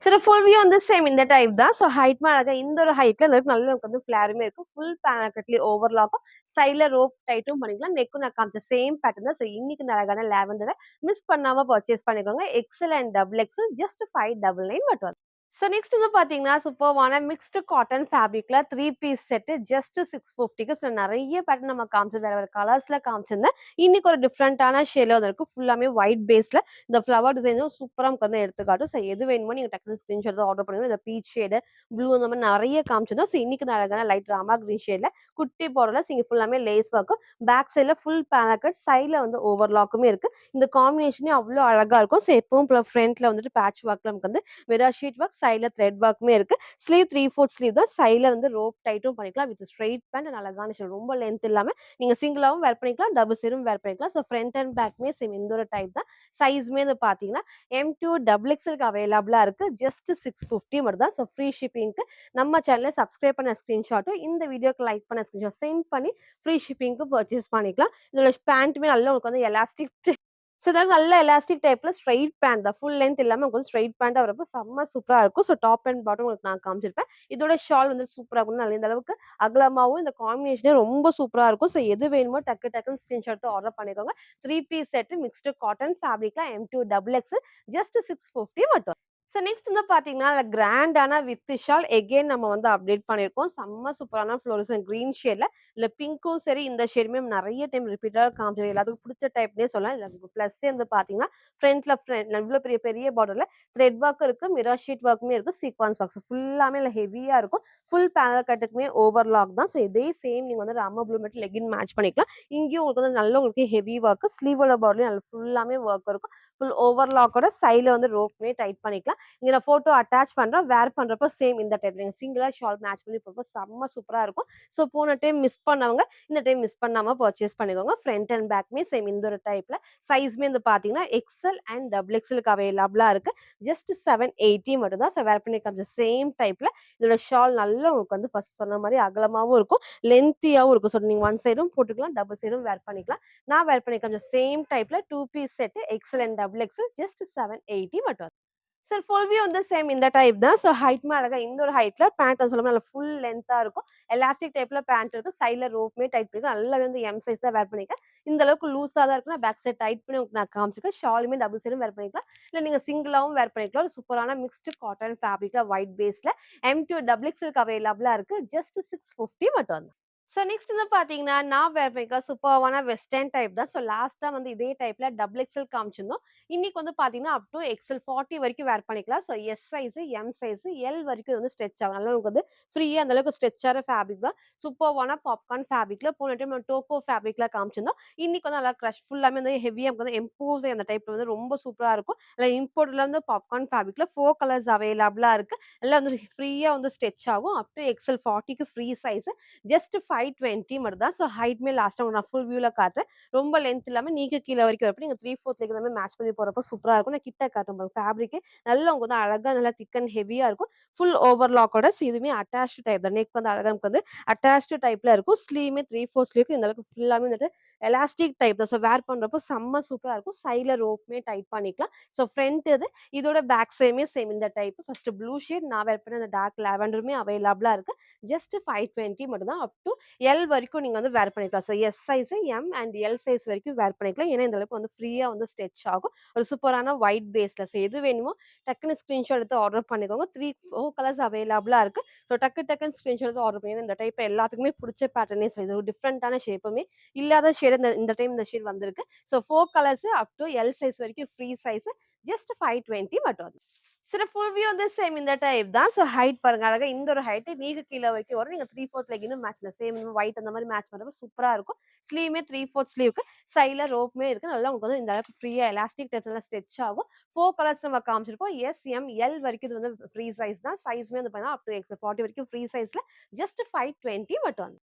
சரி ஃபுல் வியூ வந்து சேம் இந்த டைப் தான். ஸோ ஹைட்மே அழகா இந்த ஒரு ஹைட்ல இந்த நல்ல நமக்கு வந்து ஃபிளாருமே இருக்கும். ஃபுல் பேனல் கட்லயும் ஓவர்லாக்கும் சைட்ல ரோப் டைட்டும் பண்ணிக்கலாம். நெக்கும் நான் காமிச்ச சேம் பேட்டர்ன் தான். ஸோ இன்னைக்கு இந்த அழகான லாவெண்டர மிஸ் பண்ணாம பர்ச்சேஸ் பண்ணிக்கோங்க. XL and double XL just 599 மட்டும். ஸோ நெக்ஸ்ட் வந்து பார்த்தீங்கன்னா, சூப்பர்வான மிக்ஸ்டு காட்டன் ஃபேப்ரிக்ல 3 பீஸ் செட்டு ஜஸ்ட் 650க்கு. ஸோ நெறைய பேட்டர்ன் நம்ம காமிச்சது வேற வேற கலர்ஸ்ல காமிச்சிருந்தேன். இன்னைக்கு ஒரு டிஃப்ரெண்டான ஷேட்ல வந்து இருக்கு. ஃபுல்லாமே ஒயிட் பேஸ்ல இந்த ஃப்ளவர் டிசைனும் சூப்பரா நமக்கு வந்து எடுத்துக்காட்டும். ஸோ எது வேணுமோ நீங்க டக்குனு ஸ்கிரீன்ஷாட் எடுத்து ஆர்டர் பண்ணுங்க. இந்த பீச் ஷேடு, ப்ளூ அந்த மாரி நெறைய காமிச்சிருந்தோம். ஸோ இன்னைக்கு இந்த அழகான லைட் ராமா கிரீன் ஷேட்ல குட்டி பார்டர்ல இங்க ஃபுல்லாமே லேஸ் ஒர்க்கும், பேக் சைட்ல ஃபுல் பேனல் கட், சைட்ல வந்து ஓவர்லாக்குமே இருக்கு. இந்த காம்பினேஷனே அவ்ளோ அழகா இருக்கும். ஸோ எப்பவும் போல ஃப்ரண்ட்ல வந்துட்டு பேட்ச் ஒர்க்ல நமக்கு வந்து மிரர் ஷீட் ஒர்க், சைட்ல த்ரெட் ஒர்க்குமே இருக்கு. ஸ்லீவ் 3/4 ஸ்லீவ் தான். சைட்ல வந்து ரோப் டைட்டும் பண்ணிக்கலாம். வித் ஸ்ட்ரெயிட் பேண்ட் அண்ட் அழகான ஷேல். ரொம்ப லென்த் இல்லாம நீங்க சிங்கிளாவும் வேர் பண்ணிக்கலாம். டபுள் சைடும் வேர் பண்ணிக்கலாம். ஸோ ஃப்ரண்ட் அண்ட் பேக்மே சேம் இந்த ஒரு டைப் தான். சைஸ்மே வந்து பார்த்தீங்கன்னா, M2 டபுள் எக்ஸ்எல்க்கு அவைலபிளா இருக்கு. ஜஸ்ட் 650 மட்டும் தான். ஸோ ஃப்ரீ ஷிப்பிங்க்கு நம்ம சேனல சப்ஸ்கிரைப் பண்ண ஸ்கிரீன்ஷாட்டும், இந்த வீடியோக்கு லைக் பண்ண ஸ்கிரீன்ஷாட் சென்ட் பண்ணி ஃப்ரீ ஷிப்பிங்க்கு பர்ச்சேஸ் பண்ணிக்கலாம். இதோட பேண்ட்டுமே நல்லா உங்களுக்கு வந்து எலாஸ்டிக். ஸோ இதாவது நல்ல எலாஸ்டிக் டைப்ல ஸ்ட்ரெயிட் பேண்ட் தான். ஃபுல் லென்த் இல்லாம உங்களுக்கு வந்து ஸ்ட்ரெயிட் பேண்டா வரப்போ செம்ம சூப்பரா இருக்கும். ஸோ டாப் அண்ட் பாட்டம் உங்களுக்கு நான் காமிச்சிருப்பேன். இதோட ஷால் வந்து சூப்பரா இருக்கும். நல்ல இந்த அளவுக்கு அகலமாவும் இந்த காம்பினேஷனே ரொம்ப சூப்பரா இருக்கும். ஸோ எது வேணுமோ டக்குன்னு ஸ்கிரீன்ஷாட் எடுத்து ஆர்டர் பண்ணிக்கோங்க. 3 பீஸ் செட் மிக்ஸ்டு காட்டன் ஃபேப்ரிக்ல M2 டபுள் எக்ஸ்எல் ஜஸ்ட் 650 மட்டும். ஸோ நெக்ஸ்ட் வந்து பார்த்தீங்கன்னா, கிராண்டான வித் ஷால் எகைன் நம்ம வந்து அப்டேட் பண்ணியிருக்கோம். செம்ம சூப்பரான ஃப்ளோரசன்ட் கிரீன் ஷேட்ல. இல்ல பிங்க்கும் சரி, இந்த ஷேடுமே நெறைய டைம் ரிப்பீட்டடா காமிச்சது. எல்லாத்துக்கும் பிடிச்ச டைப்னே சொல்லலாம். இதுல பிளஸ்ஸே வந்து பார்த்தீங்கன்னா, ஃப்ரண்ட் இவ்ளோ பெரிய பெரிய பார்டர்ல த்ரெட் ஒர்க் இருக்கு. மிரர் ஷீட் ஒர்க்குமே இருக்கு. சீக்வன்ஸ் ஒர்க்ஸ் ஃபுல்லாமே இல்ல ஹெவியா இருக்கும். ஃபுல் பேனல் கட்டுக்குமே ஓவர்லாக் தான். ஸோ இதே சேம் நீங்க வந்து ராம ப்ளூ லெகின் மேட்ச் பண்ணிக்கலாம். இங்கேயும் உங்களுக்கு வந்து நல்ல உங்களுக்கு ஹெவி ஒர்க். ஸ்லீவோட பார்டர்லயும் நல்ல ஃபுல்லாமே ஒர்க் இருக்கும். ஃபுல் ஓவர்லாக்கோட சைடுல வந்து ரோப்மே டைட் பண்ணிக்கலாம். இங்க நான் ஃபோட்டோ அட்டாச் பண்றேன். வேர் பண்றப்போ சேம் இந்த டைப் நீங்க சிங்கிளா ஷால் மேட்ச் பண்ணி போடுறப்போ செம்ம சூப்பரா இருக்கும். ஸோ போன டைம் மிஸ் பண்ணவங்க இந்த டைம் மிஸ் பண்ணாம பர்ச்சேஸ் பண்ணிக்கோங்க. ஃப்ரண்ட் அண்ட் பேக்குமே சேம் இந்த ஒரு டைப்ல. சைஸ்மே வந்து பார்த்தீங்கன்னா எக்ஸ்எல் அண்ட் டபுள் எக்ஸ்எல்க்கு அவைலபிளா இருக்கு. ஜஸ்ட் 780 மட்டும் தான். ஸோ வேர் பண்ணி காமிச்ச சேம் டைப்ல இதோட ஷால் நல்லா உங்களுக்கு வந்து ஃபர்ஸ்ட் சொன்ன மாரி அகலமாவும் இருக்கும், லென்த்தியாவும் இருக்கும். ஸோ நீங்க ஒன் சைடும் போட்டுக்கலாம், டபுள் சைடும் வேர் பண்ணிக்கலாம். நான் வேர் பண்ணி காமிச்ச சேம் டைப்ல 2 piece set XL and double XL just 780 மட்டும். சார் ஃபுல் வியூ வந்து சேம் இந்த டைப் தான். ஸோ ஹைட்மே அழகா இந்த ஒரு ஹைட்ல பேண்ட் அது சொல்லாம நல்லா ஃபுல் லென்த்தா இருக்கும். எலாஸ்டிக் டைப்ல பேண்ட் இருக்கு. சைட்ல ரோப்மே டைட் பண்ணிருக்கேன். நல்லாவே வந்து எம் சைஸ் தான் வேர் பண்ணியிருக்கேன். இந்த அளவுக்கு லூஸா தான் இருக்கு. நான் பேக் சைட் டைட் பண்ணி உங்களுக்கு நான் காமிச்சிருக்கேன். ஷாலுமே டபுள் சைடும் வேர் பண்ணிக்கலாம். இல்ல நீங்க சிங்கிளாவும் வேர் பண்ணிக்கலாம். ஒரு சூப்பரான மிக்ஸ்டு காட்டன் ஃபேப்ரிக்ல ஒயிட் பேஸ்ல M2 டபுள் எக்ஸ்எல்க்கு அவைலபிளா இருக்கு. ஜஸ்ட் 650 மட்டும். ஸோ நெக்ஸ்ட் வந்து பார்த்தீங்கன்னா, நான் வேர் பண்ணியிருக்க சூப்பர்வான வெஸ்டர்ன் டைப் தான். ஸோ லாஸ்ட்டா வந்து இதே டைப்ல டபுள் எக்ஸ்எல் காமிச்சிருந்தோம். இன்னைக்கு வந்து பார்த்தீங்கன்னா, அப் டூ எக்ஸ்எல் 40 வரைக்கும் வேர் பண்ணிக்கலாம். So S size, M size, L வரைக்கும் வந்து ஸ்ட்ரெச் ஆகும். அதனால உங்களுக்கு வந்து ஃப்ரீயா அந்த அளவுக்கு ஸ்ட்ரெச் ஆற ஃபேப்ரிக் தான். சூப்பர்வான பாப்கார்ன் ஃபேப்ரிக்ல போன டைம் டோக்கோ ஃபேப்ரிக்ல காமிச்சிருந்தோம். இன்னைக்கு வந்து நல்லா கிரஷ் ஃபுல்லாமே வந்து ஹெவியா வந்து எம்போஸ் அந்த டைப்ல வந்து ரொம்ப சூப்பரா இருக்கும். அதில இம்போர்ட்ல வந்து பாப்கார்ன் ஃபேப்ரிக்ல 4 கலர்ஸ் அவைலபிளா இருக்கு. எல்லாம் வந்து ஃப்ரீயா வந்து ஸ்ட்ரெச் ஆகும். அப் டூ எக்ஸ்எல் 40க்கு ஃப்ரீ சைஸ். ஜஸ்ட் 520 மட்டும் தான். ஸோ ஹைட்மே லாஸ்ட்டா நான் ஃபுல் வியூல காட்டுறேன். ரொம்ப லென்த் இல்லாம நீங்க கீழ வரைக்கும் வரப்ப நீங்க 3/4 லெக் எல்லாமே மேட்ச் பண்ணி போறப்போ சூப்பரா இருக்கும். நான் கிட்ட காட்டுறேன் பாருங்க. ஃபேப்ரிக்கே நல்லா உங்களுக்கு வந்து அழகா நல்லா திக் அண்ட் ஹெவியா இருக்கும். ஃபுல் ஓவர்லாக்கோட ஸோ இதுவுமே அட்டாச்டு டைப் தான். நெக் வந்து அழகா நமக்கு வந்து அட்டாச்டு டைப்ல இருக்கும். ஸ்லீவுமே 3/4 ஸ்லீவ்க்கு இந்த அளவுக்கு ஃபுல்லாமே வந்துட்டு எலாஸ்டிக் டைப் தான். ஸோ வேர் பண்றப்போ செம்ம சூப்பரா இருக்கும். சைட்ல ரோப்மே டைட் பண்ணிக்கலாம். ஸோ ஃப்ரண்ட் இது இதோட பேக் சைடுமே சேம் இந்த டைப். ஃபர்ஸ்ட் ப்ளூ ஷேட் நான் வேர் பண்ண அந்த டார்க் லாவெண்டருமே அவைலபிளா இருக்கு. ஜஸ்ட் 520 மட்டும் தான். அப் டூ எல் வரைக்கும் நீங்க வந்து வேர் பண்ணிக்கலாம். So S size, M and L size வரைக்கும் வேர் பண்ணிக்கலாம். ஏன்னா இந்த அளவுக்கு வந்து ஃப்ரீயா வந்து ஸ்ட்ரெச் ஆகும். ஒரு சூப்பரான ஒயிட் பேஸ்ல. ஸோ எது வேணுமோ டக்குன்னு ஸ்கிரீன்ஷாட் எடுத்து ஆர்டர் பண்ணிக்கோங்க. 4 கலர்ஸ் அவைலபிளா இருக்கு. ஸோ டக்குன்னு ஸ்கிரீன்ஷாட் எடுத்து ஆர்டர் பண்ணி இந்த டைப் எல்லாத்துக்குமே புடிச்ச பேட்டர்னே இது ஒரு டிஃபரண்டான ஷேப்புமே இல்லாத ஷேட் இந்த டைம் இந்த ஷேட் வந்திருக்கு. ஸோ 4 கலர்ஸ் அப் டூ எல் சைஸ் வரைக்கும் ஃப்ரீ சைஸ் ஜஸ்ட் 520 மட்டும். சில ஃபுல் வியூ வந்து சேம் இந்த டைப் தான். ஸோ ஹைட் பாருங்க. அழகா இந்த ஒரு ஹைட் நீங்க கீழ வரைக்கும் வரும். நீங்க 3/4 லெக்கினும் மேட்ச்ல சேம் ஒயிட் அந்த மாரி மேட்ச் பண்றப்ப சூப்பரா இருக்கும். ஸ்லீவுமே 3/4 ஸ்லீவ்க்கு சைட்ல ரோப்மே இருக்கு. நல்லா உங்களுக்கு வந்து இந்த அளவுக்கு ஃப்ரீயா எலாஸ்டிக் டைப்ல ஸ்ட்ரெச் ஆகும். 4 கலர்ஸ் நம்ம காமிச்சிருக்கோம். எஸ், எம், எல் வரைக்கும் இது வந்து ஃப்ரீ சைஸ் தான். சைஸ்மே வந்து பார்த்தீங்கன்னா அப் டூ எக்ஸ் 40 வரைக்கும் ஃப்ரீ சைஸ்ல ஜஸ்ட் 520 மட்டும்.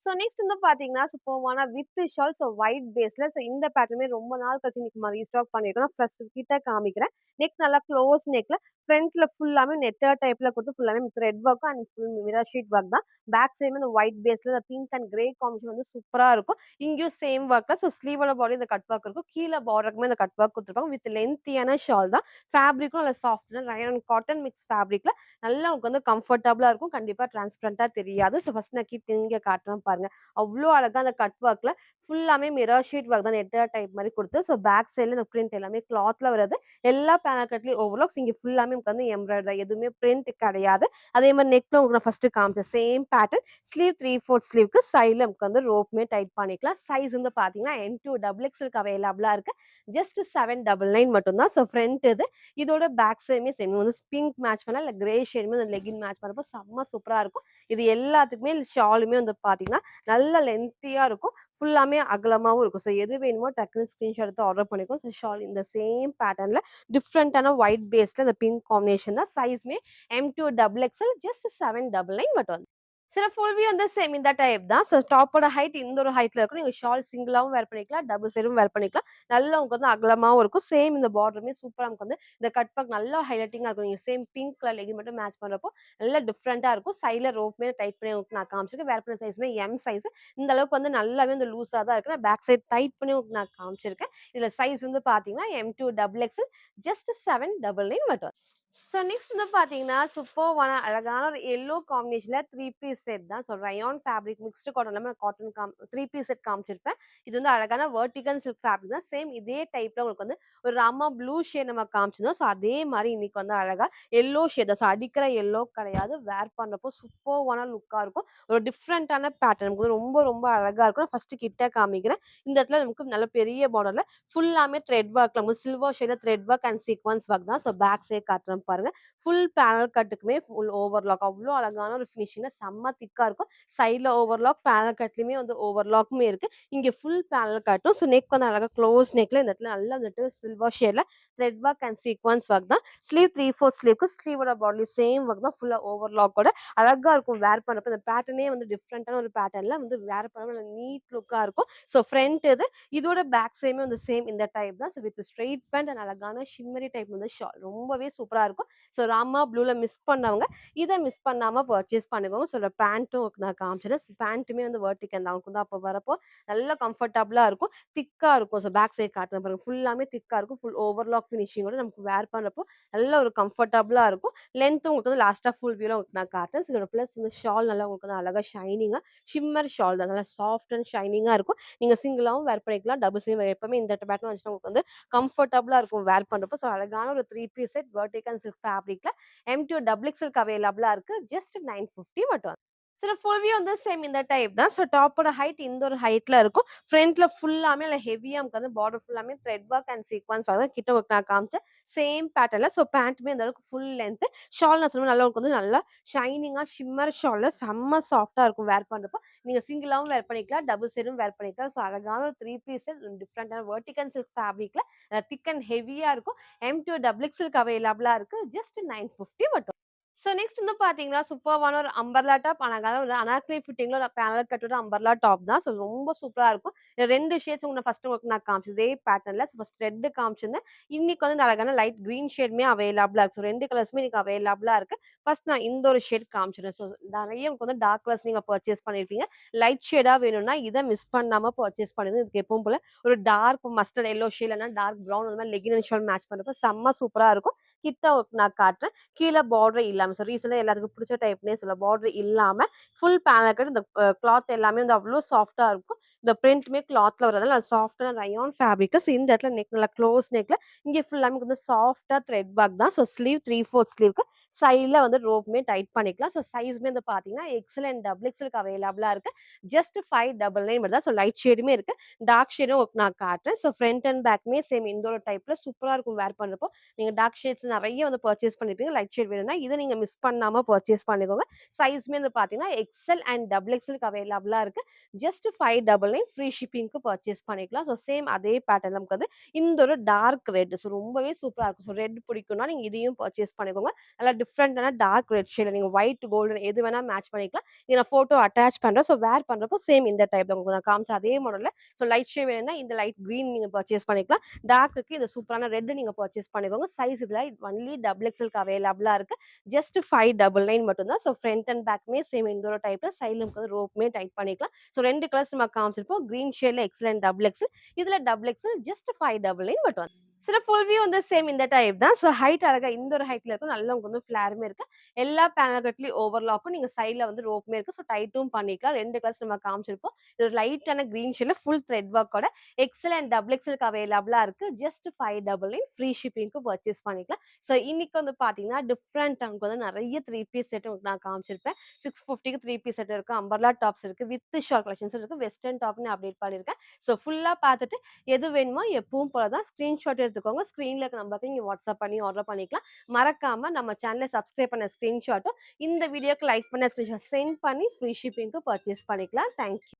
ஸோ நெக்ஸ்ட் வந்து பார்த்தீங்கன்னா, சூப்பர்வான வித் ஷால். ஸோ ஒயிட் பேஸ்ல. ஸோ இந்த பேட்டர்னுமே ரொம்ப நாள் கழிச்சு இன்னைக்கு ரீஸ்டாக் பண்ணியிருக்கோம். நான் ஃபர்ஸ்ட் கிட்ட காமிக்கிறேன். நெக் நல்லா க்ளோஸ் நெக்ல ஃப்ரண்ட்ல ஃபுல்லாமே நெட்டட் டைப்ல கொடுத்து ஃபுல்லாமே thread work and full mirror sheet work தான். பேக் சைடுமே இந்த ஒயிட் பேஸ்ல இந்த பிங்க் அண்ட் கிரே காம்பினேஷன் வந்து சூப்பரா இருக்கும். இங்கேயும் சேம் ஒர்க்ல. ஸோ ஸ்லீவோட பாடி இந்த கட் ஒர்க் இருக்கும். கீழ பார்டருக்குமே இந்த கட் ஒர்க் கொடுத்துருப்பாங்க. வித் லென்த்தியான ஷால் தான். ஃபேப்ரிக்கும் நல்ல சாஃப்ட் ரயான் காட்டன் மிக்ஸ் ஃபேப்ரிக்ல நல்லா உங்களுக்கு வந்து கம்ஃபர்டபுளா இருக்கும். கண்டிப்பா டிரான்ஸ்பரண்டா தெரியாது. ஸோ ஃபர்ஸ்ட் நான் கிட்ட இங்க காட்டுறேன் பாருங்க. அவ்ளோ அழகா அந்த கட் ஒர்க்ல ஃபுல்லாமே மிரர் ஷீட் ஒர்க் தான் நெட்டட் டைப் மாரி குடுத்து, ஸோ பேக் சைடுல இந்த பிரிண்ட் எல்லாமே கிளாத்ல வருது. எல்லா பேக்கெட்லயும் ஓவர்லாக்ஸ் இங்க ஃபுல்லாமே உங்களுக்கு வந்து எம்ப்ராய்டரி தான். எதுவுமே பிரிண்ட் கிடையாது. அதே மாரி நெக்ல உங்களுக்கு நான் ஃபர்ஸ்ட் காமிச்ச சேம் பேட்டர்ன் ஸ்லீவ் 3/4 ஸ்லீவ்க்கு சைடுல நமக்கு வந்து ரோப்மே டைட் பண்ணிக்கலாம். சைஸ் வந்து பாத்தீங்கன்னா M2 டபுள் எக்ஸ்எல்க்கு அவைலபிளா இருக்கு. ஜஸ்ட் 799 மட்டும் தான். ஸோ ஃப்ரண்ட் இது. இதோட பேக் சைடுமே சேம் வந்து பிங்க் மேட்ச் பண்ணலாம். இல்ல கிரே ஷேடுமே அந்த லெகின் மேட்ச் பண்ணப்போ செம்ம சூப்பரா இருக்கும். இது எல்லாத்துக்குமே ஷாலுமே வந்து பாத்தீங்கன்னா நல்ல லென்த்தியா இருக்கும். ஃபுல்லாமே அகலமாவும் இருக்கும். ஸோ எது வேணுமோ டக்குனு ஸ்கிரீன்ஷாட் எடுத்து ஆர்டர் பண்ணிக்கோ. ஸோ ஷால் இந்த சேம் பேட்டர்ன்ல டிஃப்ரெண்டான ஒயிட் பேஸ்ல இந்த பிங்க் காம்பினேஷன் தான். சைஸ்மே M2 டபுள் எக்ஸ்எல் ஜஸ்ட் 799 மட்டும். சில ஃபுல் வியூ வந்து சேம் இந்த டைப் தான். ஸோ டாப்போட ஹைட் இந்த ஒரு ஹைட்ல இருக்கும். நீங்க ஷால் சிங்கிளாவும் வேர் பண்ணிக்கலாம். டபுள் சைடும் வேர் பண்ணிக்கலாம். நல்லா உங்களுக்கு வந்து அகலமாவும் இருக்கும். சேம் இந்த பார்டருமே சூப்பரா நமக்கு வந்து இந்த கட் ஒர்க் நல்லா ஹைலைட்டிங்கா இருக்கும். நீங்க சேம் பிங்க் கலர் லெகின் மட்டும் மேட்ச் பண்றப்போ நல்லா டிஃப்ரெண்டா இருக்கும். சைடுல ரோப்மே டைட் பண்ணி உங்களுக்கு நான் காமிச்சிருக்கேன். வேர் பண்ண சைஸ்மே எம் சைஸ். இந்த அளவுக்கு வந்து நல்லாவே வந்து லூஸா தான் இருக்கு. நான் பேக் சைட் டைட் பண்ணி உங்களுக்கு நான் காமிச்சிருக்கேன். இதுல சைஸ் வந்து பாத்தீங்கன்னா M2 டபுள் எக்ஸ்எல் ஜஸ்ட் 799 மட்டும். ஸோ நெக்ஸ்ட் வந்து பார்த்தீங்கன்னா, சூப்பர்வான அழகான ஒரு எல்லோ காம்பினேஷன்ல 3 பீஸ் செட் தான். So rayon fabric mixed cotton இல்லாம காட்டன் 3 பீஸ் செட் காமிச்சிருப்பேன். இது வந்து அழகான வெர்டிகல் சில்க் ஃபேப்ரிக் தான். சேம் இதே டைப்ல உங்களுக்கு வந்து ஒரு ராமா ப்ளூ ஷேட் நம்ம காமிச்சிருந்தோம். ஸோ அதே மாரி இன்னைக்கு வந்து அழகா எல்லோ ஷேட் தான். ஸோ அடிக்கிற எல்லோ கிடையாது. வேர் பண்றப்போ சூப்பர்வான லுக்கா இருக்கும். ஒரு டிஃப்ரெண்டான பேட்டர்ன் நமக்கு வந்து ரொம்ப ரொம்ப அழகா இருக்கும். நான் ஃபர்ஸ்ட் கிட்ட காமிக்கிறேன். இந்த இடத்துல நமக்கு நல்ல பெரிய பார்டர்ல ஃபுல்லாமே த்ரெட் ஒர்க்ல நமக்கு சில்வர் ஷேட்ல thread work and sequins work தான். ஸோ பேக் சைட் காட்டுறேன் பேட்டர்ன் பாருங்க. ஃபுல் பேனல் கட்டுக்குமே ஃபுல் ஓவர்லாக் அவ்ளோ அழகான ஒரு ஃபினிஷிங்ல செம்ம திக்கா இருக்கும். சைட்ல ஓவர்லாக், பேனல் கட்லயுமே வந்து ஓவர்லாக்குமே இருக்கு. இங்க ஃபுல் பேனல் கட்டும். ஸோ நெக் வந்து அழகா க்ளோஸ் நெக்ல இந்த இடத்துல நல்லா வந்துட்டு சில்வர் ஷேட்ல thread work and sequins work தான். ஸ்லீவ் 3/4 ஸ்லீவ்க்கு ஸ்லீவோட பாடி சேம் ஒர்க் தான். ஃபுல்லா ஓவர்லாக்கோட அழகா இருக்கும் வேர் பண்றப்ப. இந்த பேட்டர்னே வந்து டிஃப்ரெண்டான ஒரு பேட்டர்ன்ல வந்து வேர் பண்ண நீட் லுக்கா இருக்கும். ஸோ ஃப்ரண்ட் இது. இதோட பேக் சைடுமே வந்து சேம் இந்த டைப் தான். So with straight pant and அழகான ஷிம்மரி டைப் வந்து ஷால் ரொம்பவே சூப்பரா இருக்கும். ஸோ ராமா ப்ளூல மிஸ் பண்ணவங்க இத மிஸ் பண்ணாம பர்ச்சேஸ் பண்ணிக்கோங்க. ஸோ பேண்ட்டும் நான் காமிச்சிடுறேன். பேண்ட்டுமே வந்து வெர்டிகல் தான். உங்களுக்கு வந்து அப்ப வரப்போ நல்லா கம்ஃபர்டபுளா இருக்கும். திக்கா இருக்கும். ஸோ பேக் சைட் காட்டுறேன் பாருங்க. ஃபுல்லாமே திக்கா இருக்கும். ஃபுல் ஓவர்லாக் ஃபினிஷிங்கோட நமக்கு வேர் பண்றப்போ நல்ல ஒரு கம்ஃபர்டபுளா இருக்கும். லென்த்தும் உங்களுக்கு வந்து லாஸ்ட்டா ஃபுல் வியூல உங்களுக்கு நான் காட்டுறேன். ஸோ இதோட பிளஸ் வந்து ஷால் நல்லா உங்களுக்கு வந்து அழகா ஷைனிங்கா ஷிம்மர் ஷால் தான். நல்லா சாஃப்ட் அண்ட் ஷைனிங்கா இருக்கும். நீங்க சிங்கிளாவும் வேர் பண்ணிக்கலாம். டபுள்ஸ்லயும் எப்பவுமே இந்த பேட்டர்ன் வந்துச்சுன்னா உங்களுக்கு வந்து கம்ஃபர்டபுளா இருக்கும் வேர் பண்றப்போ. ஸோ அழகான ஒரு 3 பீஸ் செட் வெர்டிகல் சில்க் ஃபேப்ரிக்ல M2 டபுள் எக்ஸ்எல்க்கு அவைலபிளா இருக்கு. ஜஸ்ட் 950 மட்டும். சில ஃபுல் வியூ வந்து சேம் இந்த டைப் தான். ஸோ டாப்போட ஹைட் இந்த ஒரு ஹைட்ல இருக்கும். ஃப்ரண்ட்ல ஃபுல்லாமே நல்ல ஹெவியா நமக்கு வந்து பார்டர் ஃபுல்லாமே த்ரெட் ஒர்க் அண்ட் சீக்வென்ஸ் வரும். கிட்ட ஒர்க் நான் காமிச்சேன். சேம் பேட்டர்ன்ல. ஸோ பேண்ட்டுமே இந்த அளவுக்கு ஃபுல் லென்த். ஷால் நான் சொன்ன நல்லா உங்களுக்கு வந்து நல்லா ஷைனிங்கா ஷிம்மர் ஷால்ல செம்ம சாஃப்ட்டா இருக்கும் வேர் பண்றப்போ. நீங்க சிங்கிளாவும் வேர் பண்ணிக்கலாம். டபுள் சைடும் வேர் பண்ணிக்கலாம். ஸோ அழகான ஒரு 3 பீஸ் டிஃப்ரெண்டான வெர்டிகல் சில்க் ஃபேப்ரிக்ல திக் அண்ட் ஹெவியா இருக்கும். M2 டபுள் எக்ஸ்எல்க்கு அவைலபிளா இருக்கு. ஜஸ்ட் 950 மட்டும். நெக்ஸ்ட் வந்து பார்த்தீங்கன்னா, சூப்பர்வான ஒரு அம்பர்லா டாப். அழகான ஒரு அனார்கலி ஃபிட்டிங்ல ஒரு பேனல் கட்டோட அம்பர்லா டாப் தான். ரொம்ப சூப்பரா இருக்கும். 2 ஷேட்ஸ் உங்களுக்கு ஃபர்ஸ்ட் உங்களுக்கு நான் காமிச்சது. இதே பேட்டர்ன்ல ஃபர்ஸ்ட் ரெட் காமிச்சிருந்தேன். இன்னைக்கு வந்து இந்த அழகான லைட் கிரீன் ஷேடுமே அவைலபிளா இருக்கு. 2 கலர்ஸுமே இன்னைக்கு அவைலபிளா இருக்கு. ஃபர்ஸ்ட் நான் இந்த ஒரு ஷேட் காமிச்சிடுறேன். நெறைய உங்களுக்கு வந்து டார்க் கலர்ஸ் நீங்க பர்ச்சேஸ் பண்ணியிருப்பீங்க. லைட் ஷேடா வேணும்னா இத மிஸ் பண்ணாம பர்ச்சேஸ் பண்ணிடுங்க. இதுக்கு எப்பவும் போல ஒரு டார்க் மஸ்டர்ட் எல்லோ ஷேட் இல்லன்னா டார்க் ப்ரவுன் அந்த மாரி லெகின் அண்ட் ஷால் மேட்ச் பண்றப்ப செம்ம சூப்பரா இருக்கும். கிட்ட நான் காட்டுறேன். கீழ பார்டர் இல்லாம. ரீசெண்டா எல்லாத்துக்கும் புடிச்ச டைப்ன்னே சொல்லலாம். பார்டர் இல்லாம ஃபுல் பேனல் கட் இந்த கிளாத் எல்லாமே வந்து அவ்ளோ சாஃப்ட்டா இருக்கும். இந்த பிரிண்ட்டுமே கிளாத்ல வரதுனால சாஃப்ட்டான ரயான் ஃபேப்ரிக். இந்த இடத்துல நெக் நல்லா க்ளோஸ் நெக்ல இங்க ஃபுல்லாமே வந்து சாஃப்ட்டா த்ரெட் ஒர்க் தான். ஸ்லீவ் 3/4 ஸ்லீவ்க்கு சைட்ல வந்து ரோப்புமே டைட் பண்ணிக்கலாம். சைஸ்மே வந்து பார்த்தீங்கன்னா, எக்ஸ்எல் அண்ட் டபுள் எக்ஸ்எல்க்கு அவைலபிளா இருக்கு. ஜஸ்ட் 599 மட்டும் தான். லைட் ஷேடுமே இருக்கு. டார்க் ஷேடும் நான் காட்டுறேன். ஃப்ரண்ட் அண்ட் பேக்குமே சேம் இந்த ஒரு டைப்ல சூப்பரா இருக்கும் வேர் பண்றப்போ. நீங்க டார்க் ஷேட்ஸ் நெறைய வந்து பர்ச்சேஸ் பண்ணிருப்பீங்க. லைட் ஷேட் வேணும்னா, இத நீங்க மிஸ் பண்ணாம பர்ச்சேஸ் பண்ணிக்கோங்க. சைஸ்மே வந்து பார்த்தீங்கன்னா, எக்ஸ்எல் அண்ட் டபுள் எக்ஸ்எல்க்கு அவைலபிளா இருக்கு. ஜஸ்ட் 599 ஃப்ரீ ஷிப்பிங்க்கு பர்ச்சேஸ் பண்ணிக்கலாம். சேம் அதே பேட்டர்ன் நமக்கு வந்து இந்த ஒரு டார்க் ரெட். ரொம்பவே சூப்பரா இருக்கும். ரெட் பிடிக்கும்னா நீங்க இதையும் பர்ச்சேஸ் பண்ணிக்கோங்க. நல்லா டிஃப்ரெண்டான டார்க் ரெட் ஷேட்ல நீங்க ஒயிட், கோல்டன் எது வேணா மேட்ச் பண்ணிக்கலாம். இத நான் ஃபோட்டோ அட்டாச் பண்றேன். வேர் பண்றப்போ சேம் இந்த டைப் தான் உங்களுக்கு நான் காமிச்ச அதே மாடல்ல. லைட் ஷேட் வேணும்னா இந்த லைட் கிரீன் நீங்க பர்ச்சேஸ் பண்ணிக்கலாம். டார்க்குக்கு இந்த சூப்பரான ரெட் நீங்க பர்ச்சேஸ் பண்ணிக்கோங்க. சைஸ் இதுல ஒன்லி டபுள் எக்ஸ்எல்க்கு அவைலபிளா இருக்கு. ஜஸ்ட் 599 மட்டும் தான். ஃப்ரண்ட் அண்ட் பேக்குமே சேம் இந்த ஒரு டைப்ல சைடுல வந்து ரோப்புமே டைட் பண்ணிக்கலாம். 2 கலர்ஸ் நம்ம காமிச்சிருப்போம். கிரீன் ஷேட்ல எக்ஸ்எல் அண்ட் டபுள் எக்ஸ்எல். இதுல டபுள் எக்ஸ்எல் ஜஸ்ட் 599 மட்டும். ஃபுல் வியூ வந்து சேம் இந்த டைப் தான். ஹைட் அழகா இந்த ஒரு ஹைட்ல இருக்கும். நல்லா உங்களுக்கு வந்து ஃபிளேருமே இருக்கு. எல்லா பேனல் கட்லயும் ஓவர்லாக்கும் நீங்க சைடுல வந்து ரோப்புமே இருக்கு. டைட்டும் பண்ணிக்கலாம். 2 கலர்ஸ் நம்ம காமிச்சிருப்போம். இது ஒரு லைட்டான கிரீன் ஷேட்ல ஃபுல் த்ரெட் ஒர்க்கோட எக்ஸ்எல் அண்ட் டபுள் எக்ஸ்எல்க்கு அவைலபிளா இருக்கு. ஜஸ்ட் 599 ஃப்ரீ ஷிப்பிங்க்கு பர்ச்சேஸ் பண்ணிக்கலாம். இன்னைக்கு வந்து பார்த்தீங்கன்னா, டிஃப்ரெண்ட் நமக்கு வந்து நெறைய 3 பீஸ் செட் உங்களுக்கு நான் காமிச்சிருப்பேன். 650க்கு 3 பீஸ் செட் இருக்கு. அம்பர்லா டாப்ஸ் இருக்கு. வித் ஷால் கலெக்ஷன்ஸ் இருக்கு. வெஸ்டர்ன் டாப்னு அப்டேட் பண்ணியிருக்கேன். ஃபுல்லா பார்த்துட்டு எது வேணுமோ எப்பவும் போல தான் ஸ்கிரீன்ஷாட் எடுத்துக்கோங்க. ஸ்க்ரீன்ல இருக்க நம்பருக்கு நீங்க வாட்ஸ்அப் பண்ணி ஆர்டர் பண்ணிக்கலாம். மறக்காம நம்ம சேனல சப்ஸ்கிரைப் பண்ண ஸ்கிரீன்ஷாட்டும், இந்த வீடியோக்கு லைக் பண்ண ஸ்கிரீன்ஷாட் சென்ட் பண்ணி ஃப்ரீ ஷிப்பிங்க்கு பர்ச்சேஸ் பண்ணிக்கலாம். Thank you.